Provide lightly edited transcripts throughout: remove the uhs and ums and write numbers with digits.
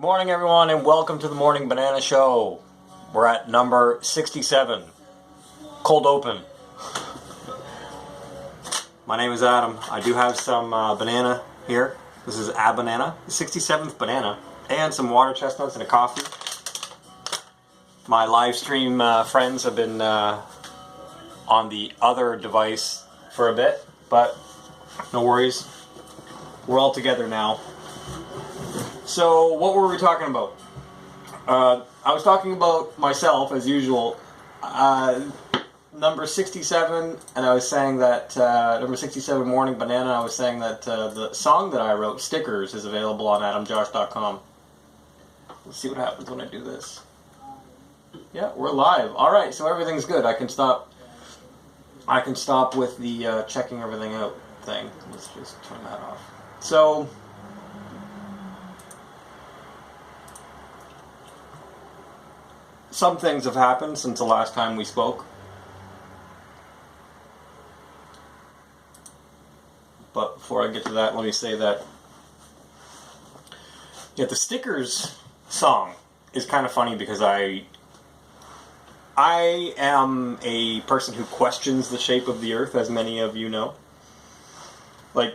Morning, everyone, and welcome to the Morning Banana Show. We're at number 67. Cold open. My name is Adam. I do have some banana here. This is a banana, the 67th banana, and some water chestnuts and a coffee. My live stream friends have been on the other device for a bit, but no worries. We're all together now. So, what were we talking about? I was talking about myself, as usual. Number 67, and I was saying that, number 67, Morning Banana, I was saying that the song that I wrote, Stickers, is available on adamjosh.com. Let's see what happens when I do this. Yeah, we're live. Alright, so everything's good. I can stop with the checking everything out thing. Let's just turn that off. So, some things have happened since the last time we spoke. But before I get to that, let me say that the Stickers song is kind of funny because I am a person who questions the shape of the earth, as many of you know. Like,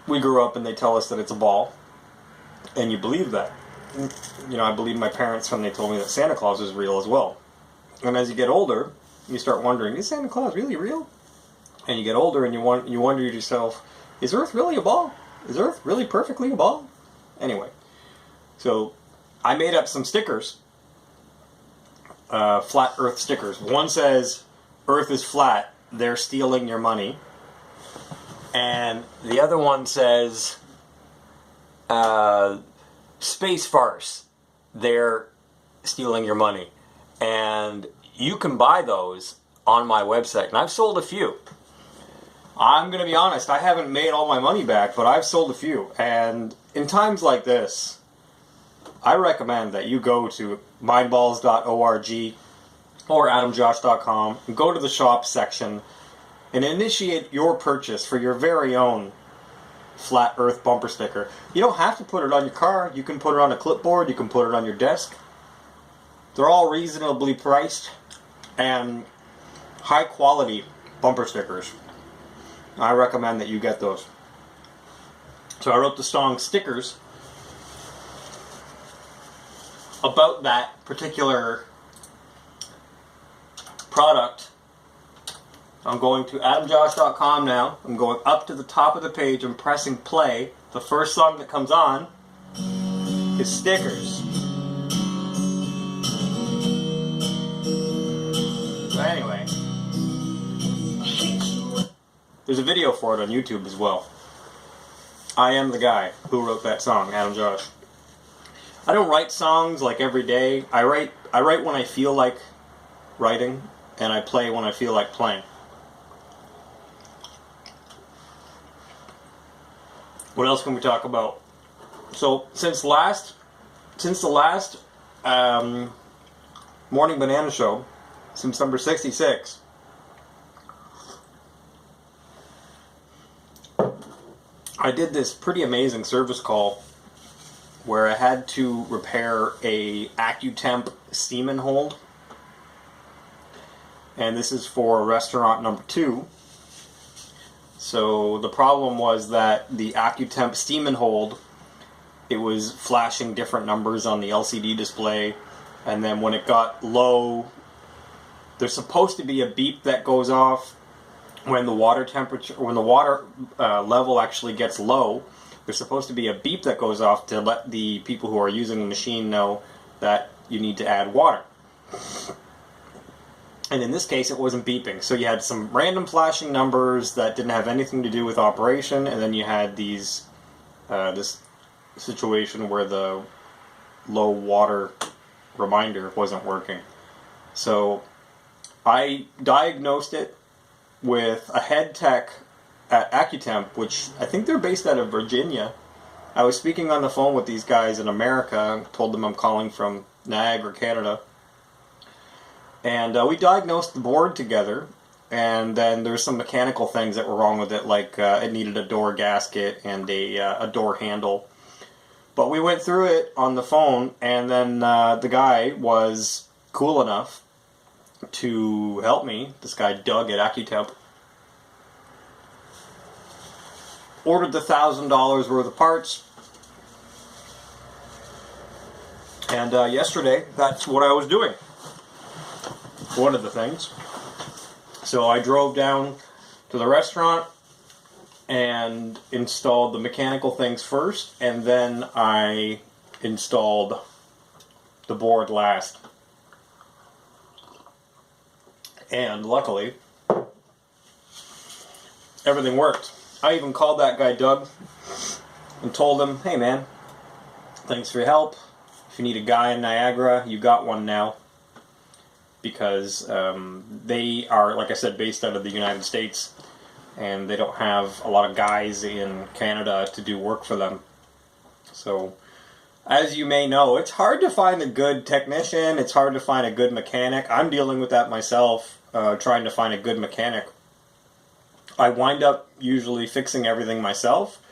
we grew up and they tell us that it's a ball, and you believe that. You know, I believe my parents when they told me that Santa Claus is real as well. And as you get older, you start wondering, is Santa Claus really real? And you get older and you wonder to yourself, is Earth really a ball? Is Earth really perfectly a ball? Anyway, so I made up some stickers, flat Earth stickers. One says, Earth is flat, they're stealing your money. And the other one says, Space farce, they're stealing your money. And you can buy those on my website, and I've sold a few. I'm going to be honest, I haven't made all my money back, but I've sold a few. And in times like this, I recommend that you go to mindballs.org or adamjosh.com and go to the shop section and initiate your purchase for your very own flat earth bumper sticker. You don't have to put it on your car. You can put it on a clipboard. You can put it on your desk. They're all reasonably priced and high quality bumper stickers. I recommend that you get those. So I wrote the song Stickers about that particular product. I'm going to adamjosh.com now. I'm going up to the top of the page and pressing play. The first song that comes on is Stickers. So anyway, there's a video for it on YouTube as well. I am the guy who wrote that song, Adam Josh. I don't write songs like every day. I write when I feel like writing, and I play when I feel like playing. What else can we talk about? So since the last Morning Banana Show, since number 66, I did this pretty amazing service call where I had to repair a AccuTemp Steam & Hold, and this is for restaurant number 2. So the problem was that the AccuTemp Steam & Hold, it was flashing different numbers on the LCD display, and then when it got low, there's supposed to be a beep that goes off when the water temperature, when the water level actually gets low. There's supposed to be a beep that goes off to let the people who are using the machine know that you need to add water. And in this case, it wasn't beeping. So you had some random flashing numbers that didn't have anything to do with operation, and then you had these this situation where the low water reminder wasn't working. So I diagnosed it with a head tech at AccuTemp, which I think they're based out of Virginia. I was speaking on the phone with these guys in America, told them I'm calling from Niagara, Canada. And we diagnosed the board together, and then there's some mechanical things that were wrong with it, like it needed a door gasket and a door handle. But we went through it on the phone, and then the guy was cool enough to help me. This guy, Doug at AccuTemp, ordered the $1,000 worth of parts. And yesterday, that's what I was doing. One of the things. So I drove down to the restaurant and installed the mechanical things first, and then I installed the board last. And luckily, everything worked. I even called that guy Doug and told him, hey man, thanks for your help. If you need a guy in Niagara, you got one now. Because they are, like I said, based out of the United States, and they don't have a lot of guys in Canada to do work for them. So, as you may know, it's hard to find a good technician, it's hard to find a good mechanic. I'm dealing with that myself, trying to find a good mechanic. I wind up usually fixing everything myself,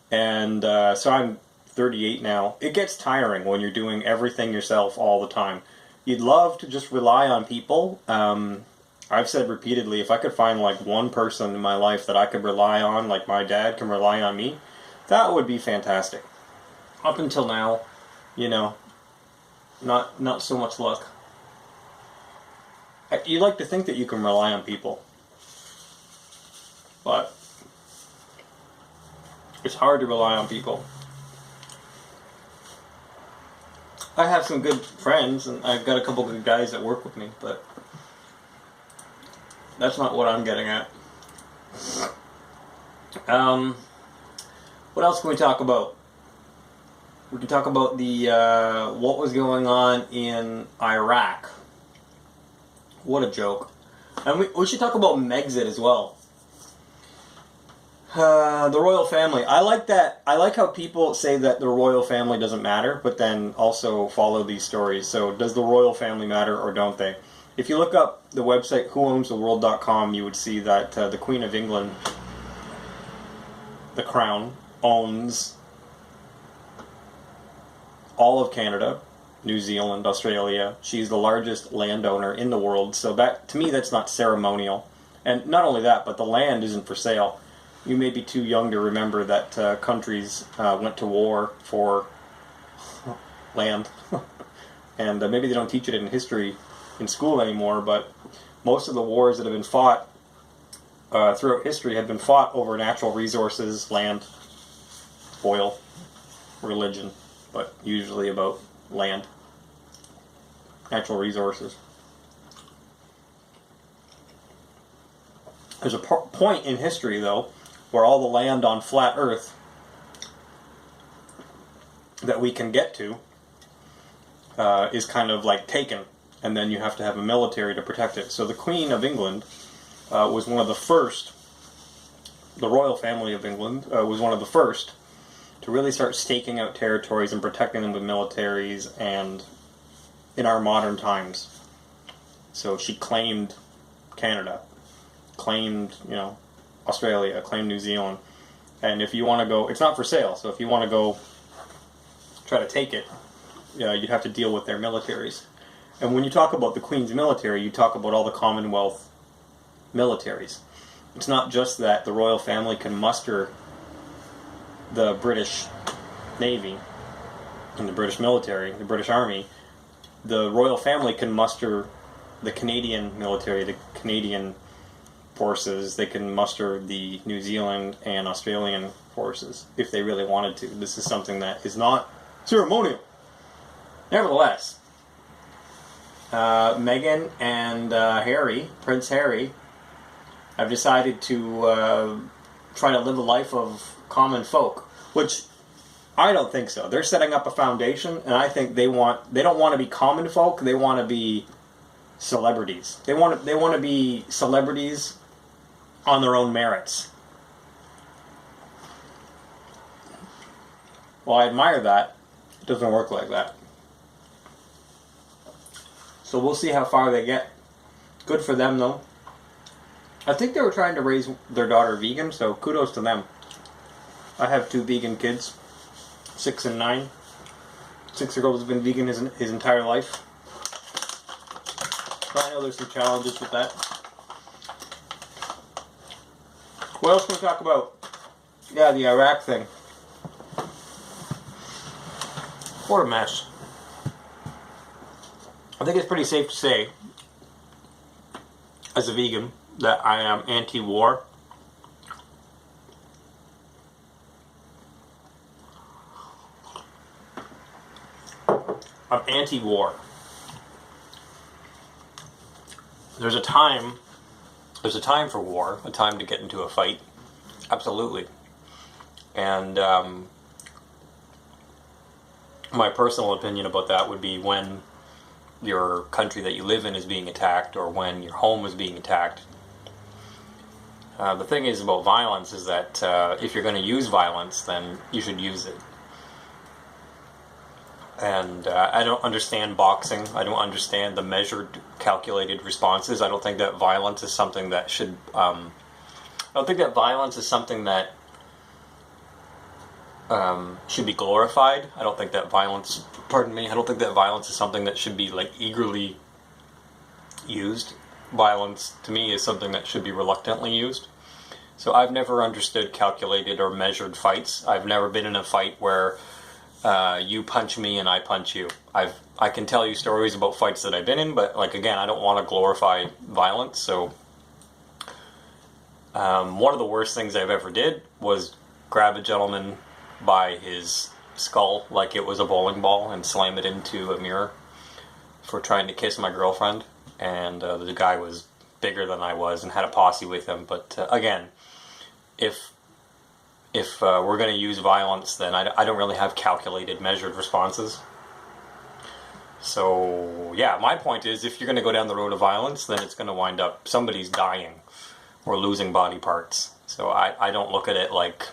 and so I'm 38 now. It gets tiring when you're doing everything yourself all the time. You'd love to just rely on people. I've said repeatedly, if I could find like one person in my life that I could rely on, like my dad can rely on me, that would be fantastic. Up until now, you know, not so much luck. You like to think that you can rely on people, but it's hard to rely on people. I have some good friends, and I've got a couple good guys that work with me, but that's not what I'm getting at. What else can we talk about? We can talk about the what was going on in Iraq. What a joke. And we should talk about Megxit as well. The royal family. I like that. I like how people say that the royal family doesn't matter, but then also follow these stories. So, does the royal family matter or don't they? If you look up the website whoownstheworld.com, you would see that the Queen of England, the Crown, owns all of Canada, New Zealand, Australia. She's the largest landowner in the world. So that, to me, that's not ceremonial. And not only that, but the land isn't for sale. You may be too young to remember that countries went to war for land. And maybe they don't teach it in history in school anymore, but most of the wars that have been fought throughout history have been fought over natural resources, land, oil, religion, but usually about land, natural resources. There's a point in history, though, where all the land on flat Earth that we can get to is kind of like taken, and then you have to have a military to protect it. So the Queen of England was one of the first, the royal family of England was one of the first to really start staking out territories and protecting them with militaries, and in our modern times. So she claimed Canada, claimed, Australia, claimed New Zealand. And if you want to go, it's not for sale, so if you want to go try to take it, you'd have to deal with their militaries. And when you talk about the Queen's military, you talk about all the Commonwealth militaries. It's not just that the royal family can muster the British Navy and the British military, the British Army. The royal family can muster the Canadian military, the Canadian forces. They can muster the New Zealand and Australian forces if they really wanted to. This is something that is not ceremonial. Nevertheless, Meghan and Harry, Prince Harry, have decided to try to live a life of common folk, which I don't think so. They're setting up a foundation, and I think they don't want to be common folk. They want to be celebrities. They want to be celebrities on their own merits. Well, I admire that. It doesn't work like that. So we'll see how far they get. Good for them, though. I think they were trying to raise their daughter vegan, so kudos to them. I have 2 vegan kids. 6 and 9. 6-year-old has been vegan his entire life. But I know there's some challenges with that. What else can we talk about? Yeah, the Iraq thing. What a mess. I think it's pretty safe to say, as a vegan, that I am anti-war. I'm anti-war. There's a time for war, a time to get into a fight. Absolutely. And my personal opinion about that would be when your country that you live in is being attacked, or when your home is being attacked. The thing is about violence is that if you're going to use violence, then you should use it. And I don't understand boxing. I don't understand the measured, calculated responses. I don't think that violence is something that should... I don't think that violence is something that should be glorified. I don't think that violence... Pardon me. I don't think that violence is something that should be, like, eagerly used. Violence, to me, is something that should be reluctantly used. So I've never understood calculated or measured fights. I've never been in a fight where... you punch me and I punch you. I can tell you stories about fights that I've been in, but like again, I don't want to glorify violence. So one of the worst things I've ever did was grab a gentleman by his skull like it was a bowling ball and slam it into a mirror for trying to kiss my girlfriend. And the guy was bigger than I was and had a posse with him. But again, if we're going to use violence, then I don't really have calculated, measured responses. So, yeah, my point is, if you're going to go down the road of violence, then it's going to wind up somebody's dying or losing body parts. So I don't look at it like...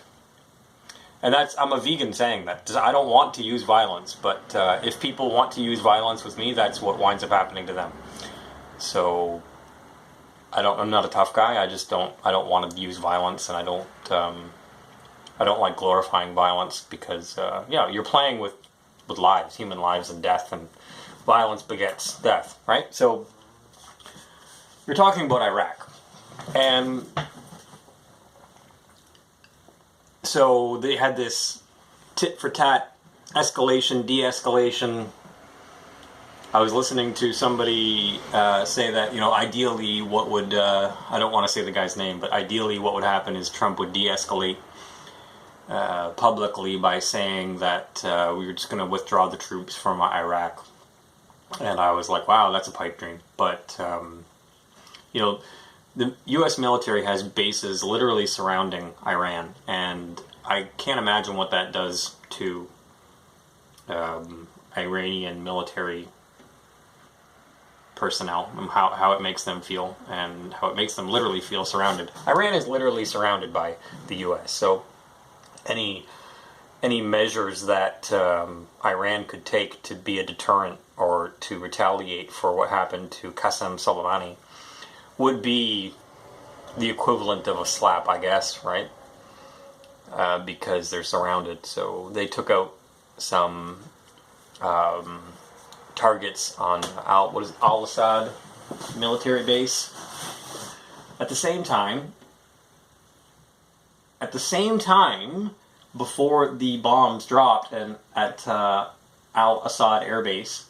And I'm a vegan saying that. I don't want to use violence, but if people want to use violence with me, that's what winds up happening to them. So, I'm not a tough guy. I don't want to use violence, and I don't like glorifying violence because, you're playing with lives, human lives, and death, and violence begets death, right? So, you're talking about Iraq. And so they had this tit-for-tat escalation, de-escalation. I was listening to somebody say that, ideally what would, I don't want to say the guy's name, but ideally what would happen is Trump would de-escalate publicly by saying that we were just going to withdraw the troops from Iraq. And I was like, wow, that's a pipe dream. But, the U.S. military has bases literally surrounding Iran, and I can't imagine what that does to Iranian military personnel, and how it makes them feel, and how it makes them literally feel surrounded. Iran is literally surrounded by the U.S., so any measures that Iran could take to be a deterrent or to retaliate for what happened to Qasem Soleimani would be the equivalent of a slap, I guess, right? Because they're surrounded. So they took out some targets on Al-Assad military base. At the same time, before the bombs dropped and at Al-Assad Air Base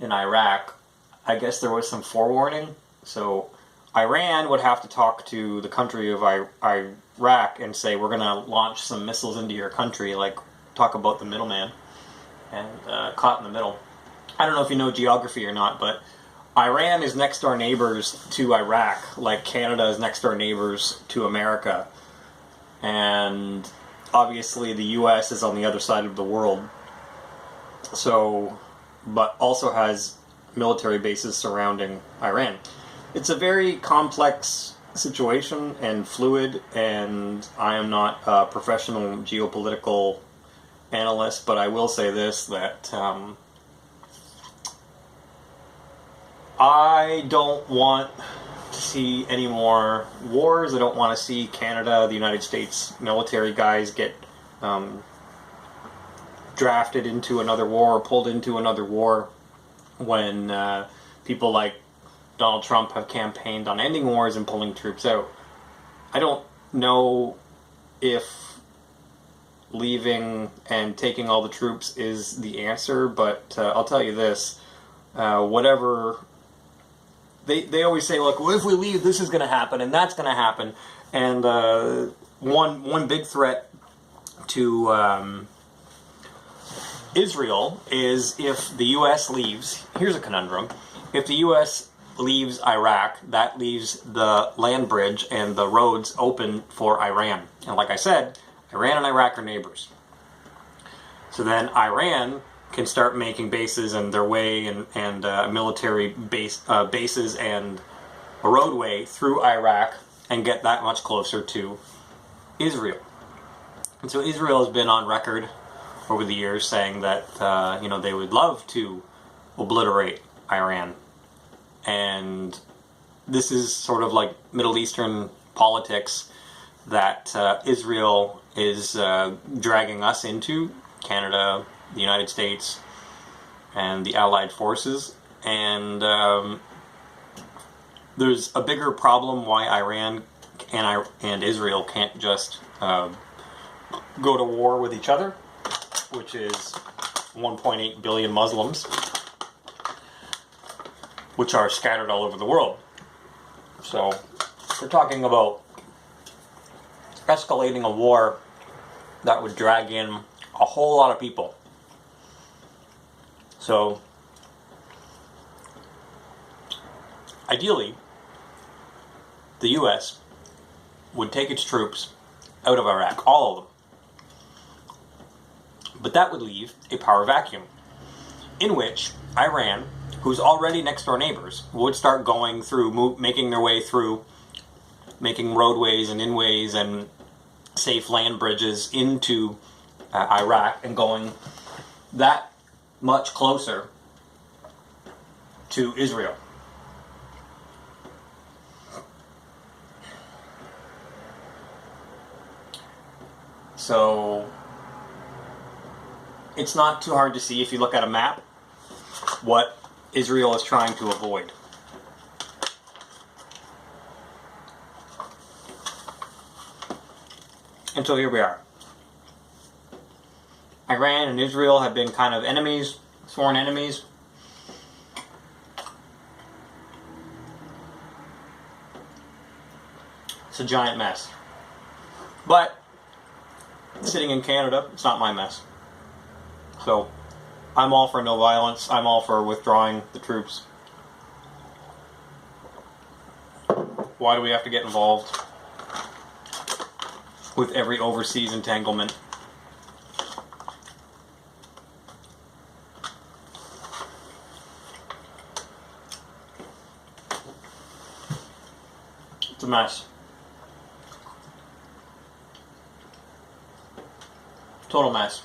in Iraq, I guess there was some forewarning. So Iran would have to talk to the country of Iraq and say, we're going to launch some missiles into your country, like talk about the middleman and caught in the middle. I don't know if you know geography or not, but Iran is next door neighbors to Iraq, like Canada is next door neighbors to America. And obviously the U.S. is on the other side of the world, so, but also has military bases surrounding Iran. It's a very complex situation and fluid, and I am not a professional geopolitical analyst, but I will say this, that I don't want to see any more wars. I don't want to see Canada, the United States military guys get drafted into another war or pulled into another war when people like Donald Trump have campaigned on ending wars and pulling troops out. I don't know if leaving and taking all the troops is the answer, but I'll tell you this, whatever, they always say, look, well, if we leave, this is going to happen, and that's going to happen, and one big threat to Israel is if the U.S. leaves. Here's a conundrum. If the U.S. leaves Iraq, that leaves the land bridge and the roads open for Iran. And like I said, Iran and Iraq are neighbors. So then Iran can start making bases and their way and military bases and a roadway through Iraq and get that much closer to Israel. And so Israel has been on record over the years saying that they would love to obliterate Iran. And this is sort of like Middle Eastern politics that Israel is dragging us into, Canada, the United States, and the Allied forces. And there's a bigger problem why Iran and Israel can't just go to war with each other, which is 1.8 billion Muslims, which are scattered all over the world. So we're talking about escalating a war that would drag in a whole lot of people. So ideally, the U.S. would take its troops out of Iraq, all of them. But that would leave a power vacuum in which Iran, who's already next door neighbors, would start going through, making their way through, making roadways and inways and safe land bridges into Iraq and going that much closer to Israel. So it's not too hard to see if you look at a map what Israel is trying to avoid. And so here we are. Iran and Israel have been kind of enemies, sworn enemies. It's a giant mess. But sitting in Canada, it's not my mess. So I'm all for no violence. I'm all for withdrawing the troops. Why do we have to get involved with every overseas entanglement? It's a mess. Total mess.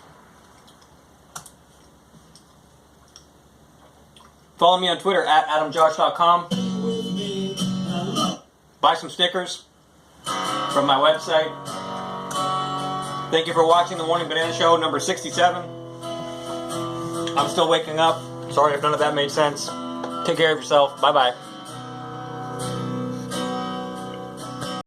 Follow me on Twitter at adamjosh.com. Buy some stickers from my website. Thank you for watching the Morning Banana Show number 67. I'm still waking up. Sorry if none of that made sense. Take care of yourself. Bye-bye.